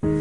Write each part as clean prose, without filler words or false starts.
Hello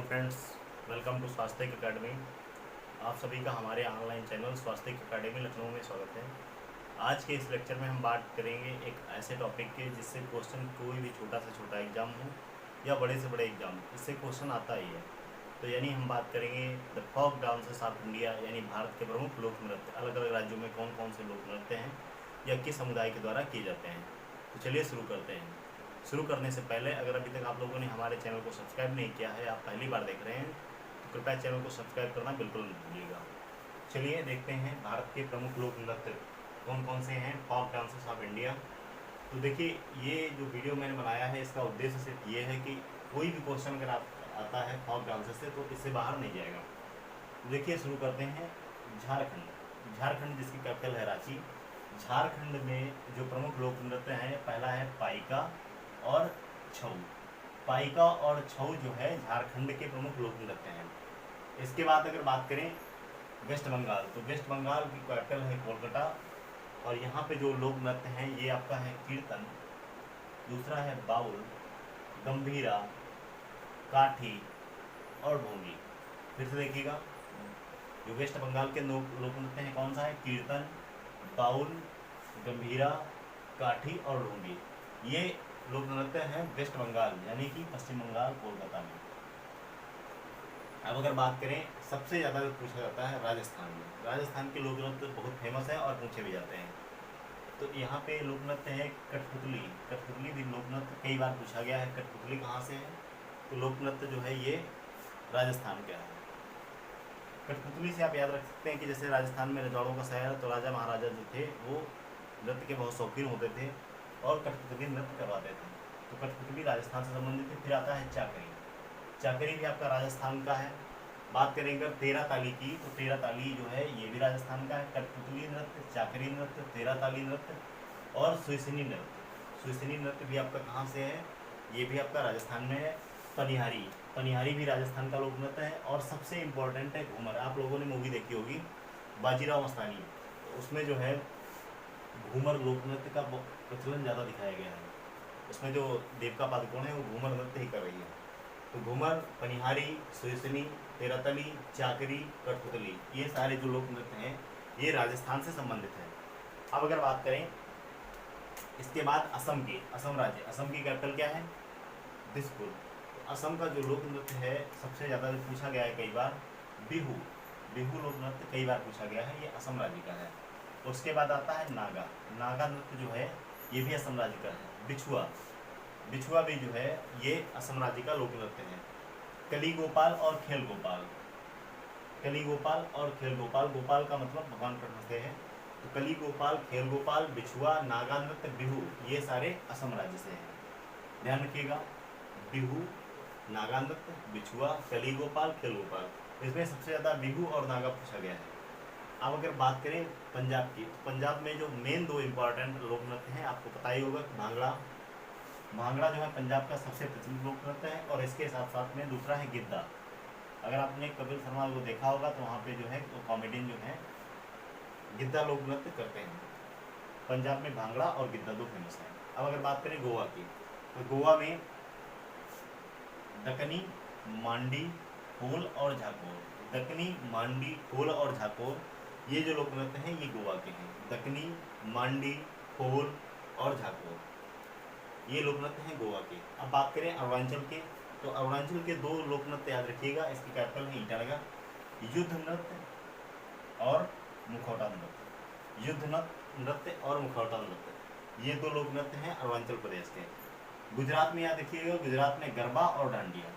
friends, welcome to Swastik Academy. आप सभी का हमारे online channel Swastik Academy Lucknow में स्वागत है। आज के इस लेक्चर में हम बात करेंगे एक ऐसे टॉपिक के जिससे क्वेश्चन कोई भी छोटा से छोटा एग्जाम हो या बड़े से बड़े एग्जाम, इससे क्वेश्चन आता ही है। तो यानी हम बात करेंगे the folk dances of India, यानी भारत के प्रमुख लोक नृत्य। अलग अलग राज्यों में कौन कौन से लोक नृत्य हैं या किस समुदाय के द्वारा किए जाते हैं। तो चलिए शुरू करते हैं। शुरू करने से पहले अगर अभी तक आप लोगों ने हमारे चैनल को सब्सक्राइब नहीं किया है, आप पहली बार देख रहे हैं, तो कृपया चैनल को सब्सक्राइब करना बिल्कुल नहीं भूलिएगा। चलिए देखते हैं भारत के प्रमुख लोक नृत्य कौन कौन से हैं, फोक डांसेस ऑफ इंडिया। तो देखिए, ये जो वीडियो मैंने बनाया है इसका उद्देश्य सिर्फ ये है कि कोई भी क्वेश्चन अगर आप आता है फोक डांसेस से तो इससे बाहर नहीं जाएगा। देखिए शुरू करते हैं। झारखंड, झारखंड जिसकी कैपिटल है रांची। झारखंड में जो प्रमुख लोक नृत्य हैं, पहला है पाइका और छऊ। पाइका और छऊ जो है झारखंड के प्रमुख लोक नृत्य हैं। इसके बाद अगर बात करें वेस्ट बंगाल, तो वेस्ट बंगाल की कैपिटल है कोलकाता और यहाँ पे जो लोक नृत्य हैं ये आपका है कीर्तन, दूसरा है बाउल, गंभीरा, काठी और ढोंगी। फिर से देखिएगा, जो वेस्ट बंगाल के लोक नृत्य हैं कौन सा है, कीर्तन, बाउल, गंभीरा, काठी और ढोंगी। ये लोक नृत्य हैं वेस्ट बंगाल यानी कि पश्चिम बंगाल कोलकाता में। अब अगर बात करें सबसे ज़्यादा जो पूछा जाता है राजस्थान में, राजस्थान के लोक नृत्य बहुत फेमस है और पूछे भी जाते हैं। तो यहाँ पे लोक नृत्य है कठपुतली। कठपुतली भी लोक नृत्य कई बार पूछा गया है। कठपुतली कहाँ से है, तो लोक नृत्य जो है ये राजस्थान का है। कठपुतली से आप याद रख सकते हैं कि जैसे राजस्थान में रजवाड़ों का शहर, तो राजा महाराजा जो थे वो नृत्य के बहुत शौकीन होते थे और कठपुतली नृत्य करवाते थे। तो कठपुतली राजस्थान से संबंधित है। फिर आता है चाकरी। चाकरी भी आपका राजस्थान का है। बात करेंगे तेरह ताली की, तो तेरह ताली जो है ये भी राजस्थान का है। कठपुतली नृत्य, चाकरी नृत्य, तेरह ताली नृत्य और सुइसनी नृत्य। सुइसनी नृत्य भी आपका कहाँ से है, ये भी आपका राजस्थान में है। पनिहारी, पनिहारी भी राजस्थान का लोक नृत्य है। और सबसे इम्पोर्टेंट है घूमर। आप लोगों ने मूवी देखी होगी बाजीराव मस्तानी, तो उसमें जो है घूमर लोक नृत्य का प्रचलन ज़्यादा दिखाया गया है। उसमें जो देविका पादुकोण है वो घूमर नृत्य ही कर रही है। तो घूमर, पनिहारी, सुइसनी, तेरहतली, चाकरी, कठपुतली, ये सारे जो लोक नृत्य हैं ये राजस्थान से संबंधित है। अब अगर बात करें इसके बाद असम की, असम राज्य, असम की कैपिटल क्या है, दिसपुर। तो असम का जो लोक नृत्य है सबसे ज़्यादा जो पूछा गया है कई बार, बिहू। बिहू लोक नृत्य कई बार पूछा गया है, ये असम राज्य का है। उसके बाद आता है नागा। नागा नृत्य जो है ये भी असम राज्य का है। बिछुआ, बिछुआ भी जो है ये असम राज्य का लोक नृत्य है। कली गोपाल और खेल गोपाल, कली गोपाल और खेल गोपाल, गोपाल का मतलब भगवान कृष्ण से है। तो कली गोपाल, खेल गोपाल, बिछुआ, नागा नृत्य, बिहू, ये सारे असम राज्य से हैं। ध्यान रखिएगा, बिहू, नागा नृत्य, बिछुआ, कली गोपाल, खेल गोपाल, इसमें सबसे ज़्यादा बिहू और नागा पूछा गया है। अब अगर बात करें पंजाब की, तो पंजाब में जो मेन दो इम्पॉर्टेंट लोक नृत्य हैं आपको पता ही होगा, भांगड़ा। भांगड़ा जो है पंजाब का सबसे प्रचलित लोक नृत्य है। और इसके साथ साथ में दूसरा है गिद्दा। अगर आपने कपिल शर्मा को देखा होगा तो वहाँ पे जो है तो कॉमेडियन जो है गिद्दा लोक नृत्य करते हैं। पंजाब में भांगड़ा और गिद्दा दो फेमस हैं। अब अगर बात करें गोवा की, तो गोवा में दक्कनी, मांडी, खोल और झाकोर। दक्कनी, मांडी, खोल और झाकोर, ये जो लोक नृत्य हैं ये गोवा के हैं। दक्कनी, मांडी, खोल और झाकोर, ये लोक नृत्य हैं गोवा के। अब बात करें अरुणाचल के, तो अरुणाचल के दो लोक नृत्य याद रखिएगा, इसकी कैपिटल है ईटानगर। युद्ध नृत्य और मुखौटा नृत्य। युद्ध नृत्य और मुखौटा नृत्य, ये दो लोक नृत्य हैं अरुणाचल प्रदेश के। गुजरात में याद रखिएगा, गुजरात में गरबा और डांडिया।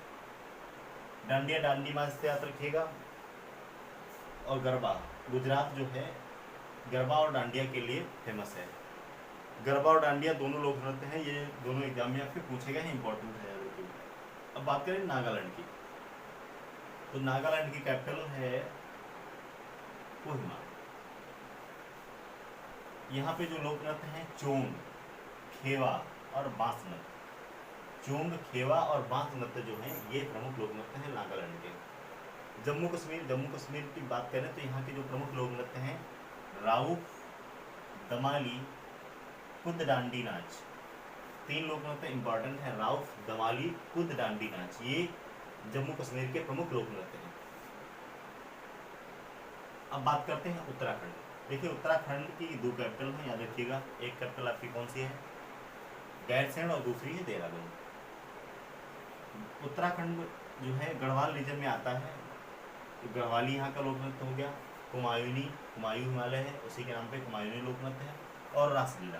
डांडिया डांडी मास से याद रखिएगा। और गरबा, गुजरात जो है गरबा और डांडिया के लिए फेमस है। गरबा और डांडिया दोनों लोक नृत्य हैं, ये दोनों एग्जाम में आपके पूछे गए हैं, इंपॉर्टेंट है। अब बात करें नागालैंड की, तो नागालैंड की कैपिटल है कोहिमा। यहाँ पे जो लोक नृत्य हैं चोंग, खेवा, और बांस नृत्य। चोंग, खेवा और बांस नृत्य जो हैं ये प्रमुख लोक नृत्य हैं नागालैंड के। जम्मू कश्मीर की बात करें तो यहाँ के जो प्रमुख लोक नृत्य हैं राउफ, दमाली, कुद डांडी नाच। 3 लोक नृत्य इंपॉर्टेंट है, राउफ, दमाली, कुद डांडी नाच, ये जम्मू कश्मीर के प्रमुख लोक नृत्य हैं। अब बात करते हैं उत्तराखंड। देखिए उत्तराखंड की 2 कैपिटल हैं, याद रखिएगा। एक कैपिटल आपकी कौन सी है, गैरसैंण, और दूसरी है देहरादून। उत्तराखंड जो है गढ़वाल रीजन में आता है, तो गढ़वाली यहाँ का लोक नृत्य हो गया। कुमायूनी, कुमायूं हिमालय है, उसी के नाम पे कुमायूनी लोक नृत्य है। और रासलीला,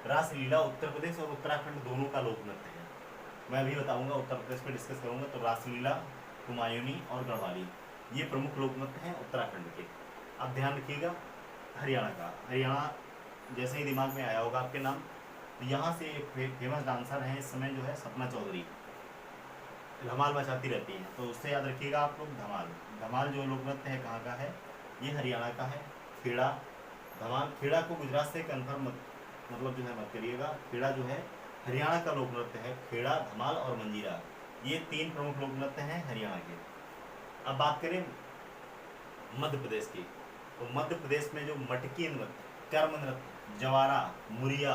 रासलीला उत्तर प्रदेश और उत्तराखंड दोनों का लोक नृत्य है। मैं अभी बताऊंगा, उत्तर प्रदेश पे डिस्कस करूंगा। तो रासलीला, कुमायूनी और गढ़वाली ये प्रमुख लोक नृत्य हैं उत्तराखंड के। अब ध्यान रखिएगा हरियाणा का। हरियाणा जैसे ही दिमाग में आया होगा आपके नाम, तो यहाँ से एक फेमस डांसर हैं इस समय जो है सपना चौधरी, धमाल मचाती रहती हैं, तो उससे याद रखिएगा आप लोग धमाल। धमाल जो लोक नृत्य है कहाँ का है, ये हरियाणा का है। खेड़ा, धमाल, खेड़ा को गुजरात से कन्फर्म मतलब जो है मत करिएगा। खेड़ा जो है हरियाणा का लोक नृत्य है। खेड़ा, धमाल और मंजीरा ये 3 प्रमुख लोक नृत्य हैं हरियाणा के। अब बात करें मध्य प्रदेश की, तो मध्य प्रदेश में जो मटकी नृत्य, कर्म नृत्य, जवारा, मुरिया,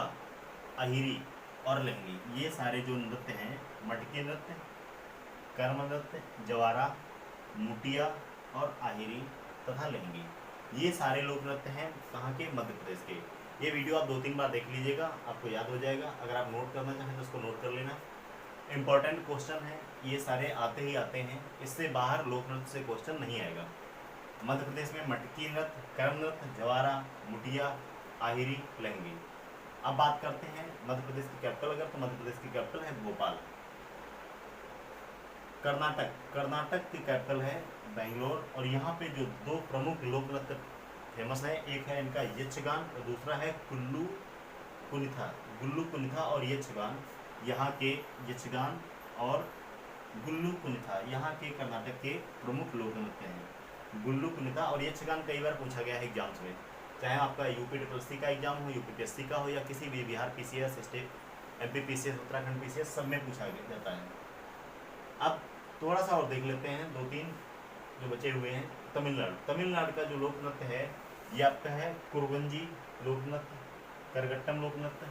अहिरी और लहंगी, ये सारे जो नृत्य हैं, मटकी नृत्य, कर्म नृत्य, जवारा, मुटिया और आहिरी तथा लहंगी, ये सारे लोक नृत्य हैं कहाँ के, मध्य प्रदेश के। ये वीडियो आप 2-3 बार देख लीजिएगा, आपको याद हो जाएगा। अगर आप नोट करना चाहें तो उसको नोट कर लेना। इम्पॉर्टेंट क्वेश्चन है, ये सारे आते ही आते हैं, इससे बाहर लोक नृत्य से क्वेश्चन नहीं आएगा। मध्य प्रदेश में मटकी नृत्य, कर्म नृत्य, जवारा, मुटिया, आहिरी, लहंगी। अब बात करते हैं मध्य प्रदेश की कैपिटल, अगर तो मध्य प्रदेश की कैपिटल है भोपाल। कर्नाटक की कैपिटल है बेंगलोर, और यहाँ पे जो 2 प्रमुख लोक नृत्य फेमस है, एक है इनका यक्षगान और दूसरा है गुल्लू कुनिथा और यक्षगान। यहाँ के यक्षगान और गुल्लू कुनिथा यहाँ के कर्नाटक के प्रमुख लोक नृत्य हैं। गुल्लू कुनिथा और यक्षगान कई बार पूछा गया है एग्जाम्स में, चाहे आपका यूपी का एग्जाम हो, यूपीपीएससी का हो, या किसी भी Bihar PCS, state MP PCS, Uttarakhand PCS, सब में पूछा जाता है। अब थोड़ा सा और देख लेते हैं, 2-3 जो बचे हुए हैं। तमिलनाडु का जो लोक नृत्य है ये आपका है कुरवंजी लोक नृत्य, करगट्टम लोक नृत्य,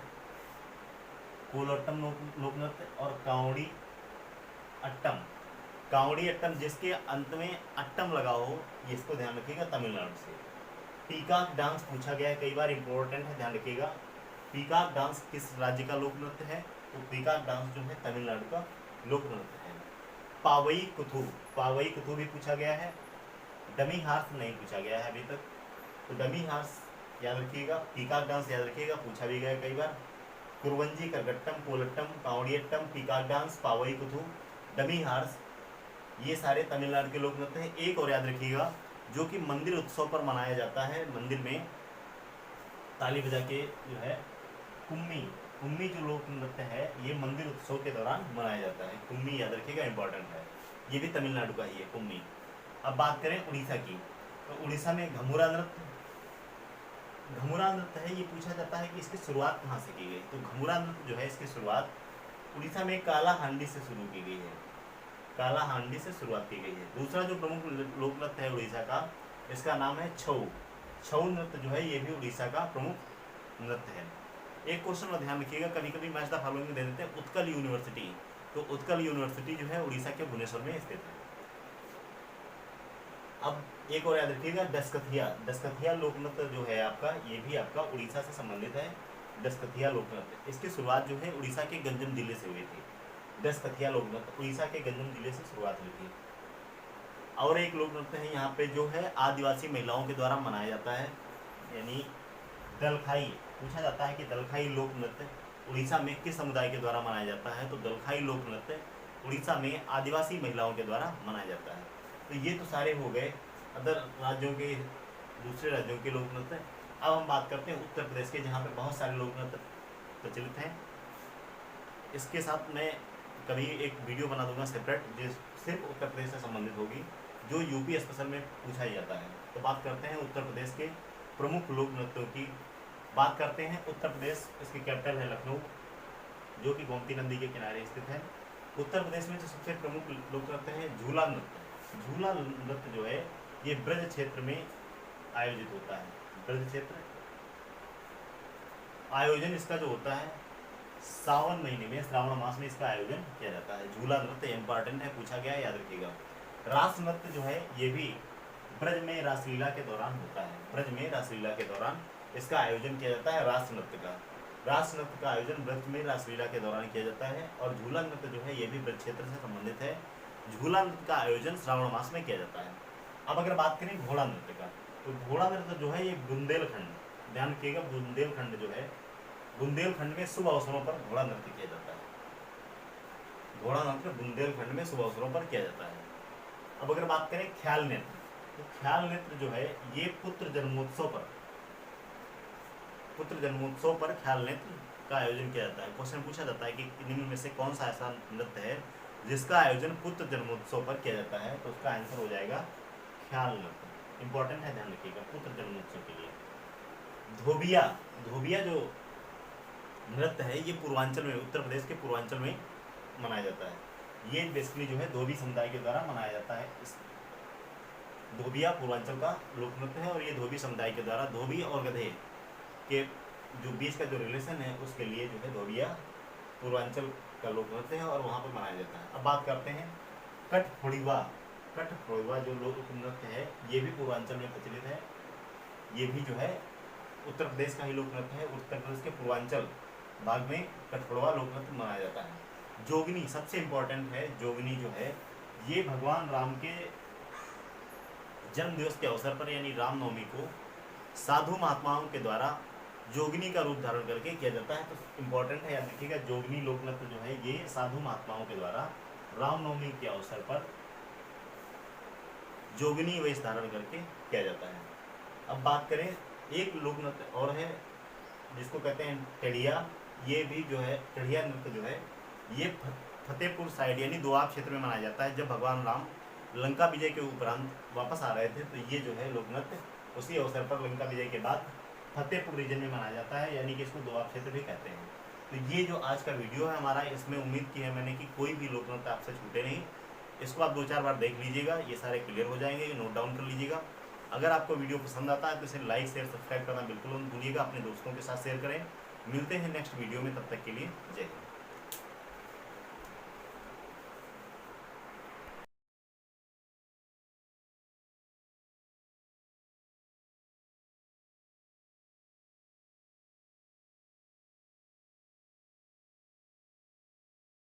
कोलट्टम लोक नृत्य और कावड़ी अट्टम, जिसके अंत में अट्टम लगा हो, ये इसको ध्यान रखिएगा तमिलनाडु से। पीकॉक डांस पूछा गया है कई बार, इंपॉर्टेंट है, ध्यान रखिएगा। पीकॉक डांस किस राज्य का लोक नृत्य है, तो पीकॉक डांस जो है तमिलनाडु का लोक नृत्य है। पावई कुथू भी पूछा गया है। डमी हार्स नहीं पूछा गया है अभी तक, तो डमी हार्स याद रखिएगा। पीकॉक डांस याद रखिएगा, पूछा भी गया कई बार। Kuravanji, Karagattam, Kolattam, Kavadiyattam, peacock dance, Paavai Koothu, dummy horse, ये सारे तमिलनाडु के लोक नृत्य हैं। एक और याद रखिएगा, जो कि मंदिर उत्सव पर मनाया जाता है, मंदिर में ताली बजा के जो है कुम्मी जो लोक नृत्य है ये मंदिर उत्सव के दौरान मनाया जाता है। कुम्मी याद रखिएगा, इंपॉर्टेंट है, ये भी तमिलनाडु का ही है कुम्मी। अब बात करें उड़ीसा की, तो उड़ीसा में घमुरा नृत्य है। ये पूछा जाता है कि इसकी शुरुआत कहाँ से की गई, तो घमुरा नृत्य जो है इसकी शुरुआत उड़ीसा में काला हांडी से शुरू की गई है। काला हांडी से शुरुआत की गई है। दूसरा जो प्रमुख लोक नृत्य है उड़ीसा का, इसका नाम है छऊ नृत्य जो है ये भी उड़ीसा का प्रमुख नृत्य है। एक क्वेश्चन में ध्यान रखिएगा, कभी कभी मैच द फॉलोइंग में दे देते हैं उत्कल यूनिवर्सिटी, तो उत्कल यूनिवर्सिटी जो है उड़ीसा के भुवनेश्वर में स्थित है। अब एक और याद रखिएगा, डसकथिया लोक नृत्य जो है आपका, ये भी आपका उड़ीसा से संबंधित है। डसकथिया लोक नृत्य, इसकी शुरुआत जो है उड़ीसा के गंजम जिले से हुई थी। डसकथिया लोक नृत्य उड़ीसा के गंजम जिले से शुरुआत हुई थी। और एक लोक नृत्य है यहाँ पे जो है आदिवासी महिलाओं के द्वारा मनाया जाता है, यानी दलखाई। पूछा जाता है कि दलखाई लोक नृत्य उड़ीसा में किस समुदाय के द्वारा मनाया जाता है, तो दलखाई लोक नृत्य उड़ीसा में आदिवासी महिलाओं के द्वारा मनाया जाता है। तो ये तो सारे हो गए अदर राज्यों के, दूसरे राज्यों के लोक नृत्य। अब हम बात करते हैं उत्तर प्रदेश के, जहाँ पे बहुत सारे लोक नृत्य प्रचलित हैं। इसके साथ मैं कभी एक वीडियो बना दूंगा सेपरेट, जो सिर्फ उत्तर प्रदेश से संबंधित होगी, जो यूपी स्पेशल में पूछा ही जाता है। तो बात करते हैं उत्तर प्रदेश के प्रमुख लोक नृत्यों की। बात करते हैं उत्तर प्रदेश, इसकी कैपिटल है लखनऊ। जो कि गोमती नदी के किनारे स्थित है। उत्तर प्रदेश में जो सबसे प्रमुख लोक नृत्य है झूला नृत्य। झूला नृत्य जो है ये ब्रज क्षेत्र में आयोजित होता है। ब्रज क्षेत्र आयोजन इसका जो होता है सावन महीने में, श्रावण मास में इसका आयोजन किया जाता है। झूला नृत्य इंपॉर्टेंट है, पूछा गया है, याद रखिएगा। रास नृत्य जो है ये भी ब्रज में रासलीला के दौरान होता है। ब्रज में रासलीला के दौरान इसका आयोजन किया जाता है रास नृत्य का। रास नृत्य का आयोजन ब्रज में रासलीला के दौरान किया जाता है। और झूला नृत्य जो है ये भी ब्रज क्षेत्र से संबंधित है। झूला नृत्य का आयोजन श्रावण मास में किया जाता है। अब अगर बात करें घोड़ा नृत्य का, तो घोड़ा नृत्य जो है ये बुंदेलखंड, ध्यान रखिएगा, बुंदेलखंड जो है, बुंदेलखंड में शुभ अवसरों पर घोड़ा नृत्य किया जाता है। घोड़ा नृत्य बुंदेलखंड में शुभ अवसरों पर किया जाता है। अब अगर बात करें ख्याल नृत्य, तो ख्याल नृत्य जो है ये पुत्र जन्मोत्सव पर ख्याल नृत्य का आयोजन किया जाता है। क्वेश्चन पूछा जाता है कि निम्न में से कौन सा ऐसा नृत्य है जिसका आयोजन पुत्र जन्मोत्सव पर किया जाता है, तो उसका आंसर हो जाएगा ख्याल नृत्य। इंपॉर्टेंट है, ध्यान रखिएगा, पुत्र जन्मोत्सव के लिए। धोबिया, धोबिया जो नृत्य है ये पूर्वांचल में, उत्तर प्रदेश के पूर्वांचल में मनाया जाता है। ये बेसिकली जो है धोबी समुदाय के द्वारा मनाया जाता है। इस धोबिया पूर्वांचल का लोक नृत्य है और ये धोबी समुदाय के द्वारा धोबी और गधे के जो बीच का जो रिलेशन है उसके लिए जो है धोबिया पूर्वांचल का लोक नृत्य है और वहाँ पर मनाया जाता है। अब बात करते हैं कठफोड़िवा। कठफोड़िवा जो लोक नृत्य है ये भी पूर्वांचल में प्रचलित है। ये भी जो है उत्तर प्रदेश का ही लोक नृत्य है। उत्तर प्रदेश के पूर्वांचल भाग में कठफोड़वा लोक नृत्य मनाया जाता है। जोगनी सबसे इम्पोर्टेंट है। जोगनी जो है ये भगवान राम के जन्म दिवस के अवसर पर यानी रामनवमी को साधु महात्माओं के द्वारा जोगनी का रूप धारण करके किया जाता है। तो इम्पोर्टेंट है, याद रखिएगा, जोगनी लोक नृत्य जो है ये साधु महात्माओं के द्वारा रामनवमी के अवसर पर जोगनी वेश धारण करके किया जाता है। अब बात करें एक लोक नृत्य और है जिसको कहते हैं टेढ़िया। ये भी जो है टेढ़िया नृत्य जो है ये फतेहपुर साइड यानी दोआब क्षेत्र में मनाया जाता है। जब भगवान राम लंका विजय के उपरांत वापस आ रहे थे तो ये जो है लोक नृत्य उसी अवसर पर लंका विजय के बाद फतेहपुर रीजन में मनाया जाता है, यानी कि इसको दोआब क्षेत्र भी कहते हैं। तो ये जो आज का वीडियो है हमारा, इसमें उम्मीद की है मैंने कि कोई भी लोक नृत्य आपसे छूटे नहीं। इसको आप 2-4 बार देख लीजिएगा, ये सारे क्लियर हो जाएंगे, ये नोट डाउन कर लीजिएगा। अगर आपको वीडियो पसंद आता है तो इसे लाइक शेयर सब्सक्राइब करना बिल्कुल मत भूलिएगा। अपने दोस्तों के साथ शेयर करें। मिलते हैं नेक्स्ट वीडियो में, तब तक के लिए जय हिंद।